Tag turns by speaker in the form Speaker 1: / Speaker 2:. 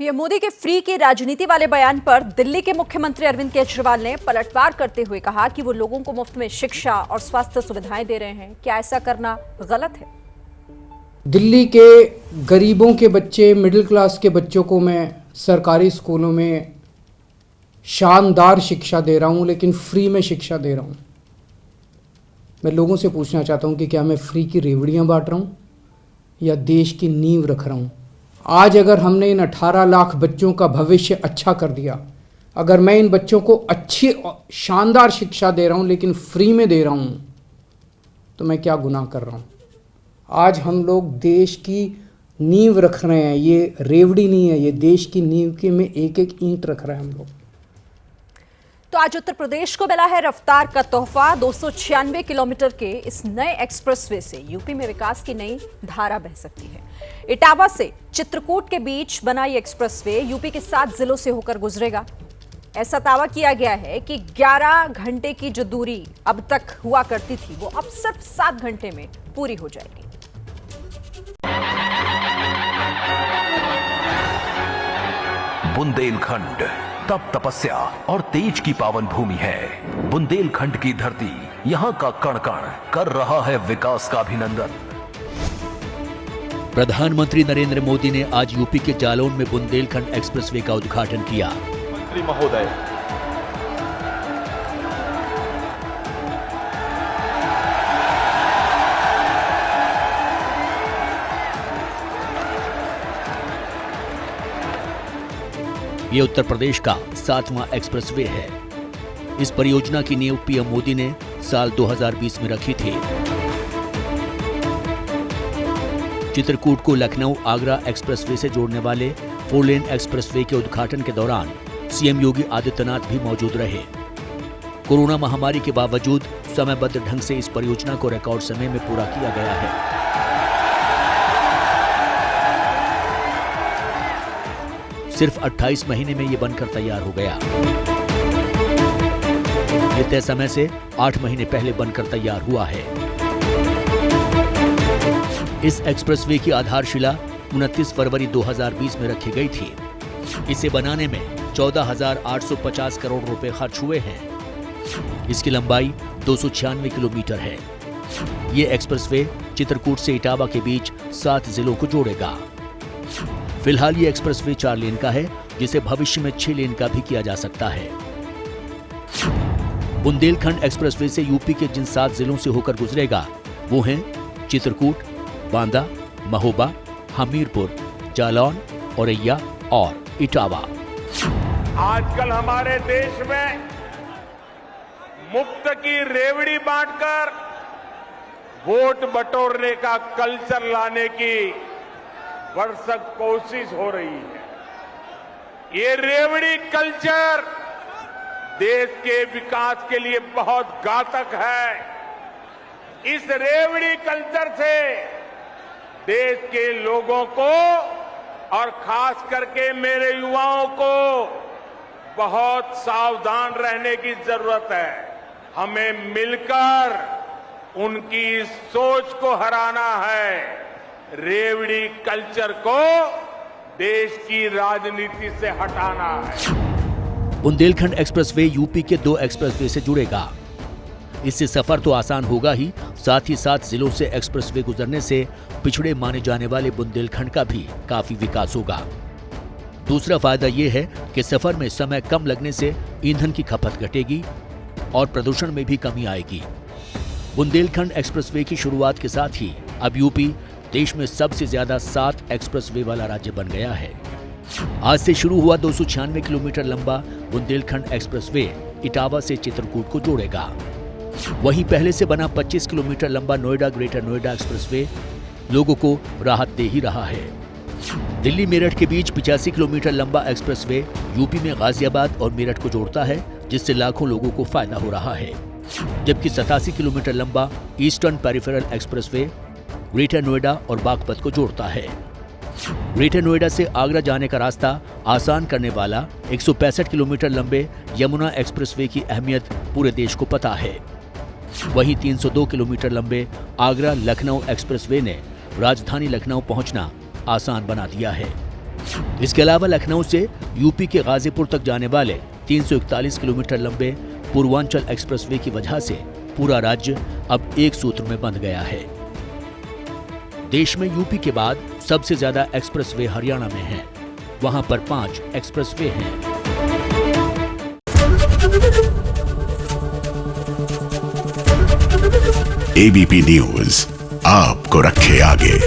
Speaker 1: PM Modi के free की राजनीति वाले बयान पर दिल्ली के मुख्यमंत्री अरविंद केजरीवाल ने पलटवार करते हुए कहा कि वो लोगों को मुफ्त में शिक्षा और स्वास्थ्य सुविधाएं दे रहे हैं। क्या ऐसा करना गलत है?
Speaker 2: दिल्ली के गरीबों के बच्चे, मिडिल क्लास के बच्चों को मैं सरकारी स्कूलों में शानदार शिक्षा दे रहा हूं, लेकिन फ्री में शिक्षा दे रहा हूं। मैं लोगों से पूछना चाहता हूं कि क्या मैं फ्री की रेवड़ियां बांट रहा हूं या देश की नींव रख रहा हूं। आज अगर हमने इन 18 लाख बच्चों का भविष्य अच्छा कर दिया, अगर मैं इन बच्चों को अच्छी शानदार शिक्षा दे रहा हूं लेकिन फ्री में दे रहा हूं, तो मैं क्या गुनाह कर रहा हूं। आज हम लोग देश की नींव रख रहे हैं, ये रेवड़ी नहीं है, ये देश की नींव के में एक एक ईंट रख रहे हैं हम लोग।
Speaker 1: तो आज उत्तर प्रदेश को मिला है रफ्तार का तोहफा। 296 किलोमीटर के इस नए एक्सप्रेसवे से यूपी में विकास की नई धारा बह सकती है। इटावा से चित्रकूट के बीच बना ये एक्सप्रेसवे यूपी के 7 जिलों से होकर गुजरेगा। ऐसा दावा किया गया है कि 11 घंटे की जो दूरी अब तक हुआ करती थी, वो अब सिर्फ 7 घंटे में पूरी हो जाएगी।
Speaker 3: बुंदेलखंड तप तपस्या और तेज की पावन भूमि है। बुंदेलखंड की धरती, यहाँ का कण कण कर रहा है विकास का अभिनंदन।
Speaker 4: प्रधानमंत्री नरेंद्र मोदी ने आज यूपी के जालौन में बुंदेलखंड एक्सप्रेसवे का उद्घाटन किया।
Speaker 5: मंत्री महोदय,
Speaker 4: ये उत्तर प्रदेश का 7वां एक्सप्रेसवे है। इस परियोजना की नींव पीएम मोदी ने साल 2020 में रखी थी। चित्रकूट को लखनऊ आगरा एक्सप्रेसवे से जोड़ने वाले 4 लेन एक्सप्रेसवे के उद्घाटन के दौरान सीएम योगी आदित्यनाथ भी मौजूद रहे। कोरोना महामारी के बावजूद समयबद्ध ढंग से इस परियोजना को रिकॉर्ड समय में पूरा किया गया है। सिर्फ 28 महीने में ये बनकर तैयार हो गया। ये तय समय से 8 महीने पहले बनकर तैयार हुआ है। इस एक्सप्रेसवे की आधारशिला 29 फरवरी 2020 में रखी गई थी। इसे बनाने में 14,850 करोड़ रुपए खर्च हुए हैं। इसकी लंबाई 296 किलोमीटर है। ये एक्सप्रेसवे चित्रकूट से इटावा के बीच 7 जिलों को जोड़ेगा। फिलहाल ये एक्सप्रेसवे 4 लेन का है, जिसे भविष्य में 6 लेन का भी किया जा सकता है। बुंदेलखंड एक्सप्रेसवे से यूपी के जिन 7 जिलों से होकर गुजरेगा, वो हैं चित्रकूट, बांदा, महोबा, हमीरपुर, जालौन, औरैया और इटावा।
Speaker 5: आजकल हमारे देश में मुफ्त की रेवड़ी बांटकर वोट बटोरने का कल्चर लाने की भरसक कोशिश हो रही है। ये रेवड़ी कल्चर देश के विकास के लिए बहुत घातक है। इस रेवड़ी कल्चर से देश के लोगों को और खास करके मेरे युवाओं को बहुत सावधान रहने की जरूरत है। हमें मिलकर उनकी सोच को हराना है। रेवड़ी कल्चर को देश की राजनीति से हटाना है।
Speaker 4: बुंदेलखंड एक्सप्रेसवे यूपी के 2 एक्सप्रेसवे से जुड़ेगा। इससे सफर तो आसान होगा ही, साथ ही 7 जिलों से एक्सप्रेसवे गुजरने से पिछड़े माने जाने वाले बुंदेलखंड का भी काफी विकास होगा। दूसरा फायदा यह है कि सफर में समय कम लगने से ईंधन की खपत घटेगी और प्रदूषण में भी कमी आएगी। बुंदेलखंड एक्सप्रेसवे की शुरुआत के साथ ही अब यूपी देश में सबसे ज्यादा 7 एक्सप्रेसवे वाला राज्य बन गया है। आज से शुरू हुआ 296 किलोमीटर लंबा बुंदेलखंड एक्सप्रेसवे इटावा से चित्रकूट को जोड़ेगा। वहीं पहले से बना 25 किलोमीटर लंबा नोएडा ग्रेटर नोएडा एक्सप्रेसवे लोगों को राहत दे ही रहा है। दिल्ली मेरठ के बीच 85 किलोमीटर लंबा एक्सप्रेसवे यूपी में गाजियाबाद और मेरठ को जोड़ता है, जिससे लाखों लोगों को फायदा हो रहा है। जबकि 87 किलोमीटर लंबा eastern peripheral expressway greater Noida और बागपत को जोड़ता है। ग्रेटर नोएडा से आगरा जाने का रास्ता आसान करने वाला 165 किलोमीटर लंबे यमुना एक्सप्रेसवे की अहमियत पूरे देश को पता है। वहीं 302 किलोमीटर लंबे आगरा लखनऊ एक्सप्रेसवे ने राजधानी लखनऊ पहुंचना आसान बना दिया है। इसके अलावा लखनऊ से यूपी के गाजीपुर तक जाने वाले 341 किलोमीटर लंबे पूर्वांचल एक्सप्रेसवे की वजह से पूरा राज्य अब एक सूत्र में बंध गया है। देश में यूपी के बाद सबसे ज्यादा एक्सप्रेसवे हरियाणा में हैं। वहां पर 5 एक्सप्रेसवे हैं।
Speaker 6: एबीपी न्यूज आपको रखे आगे।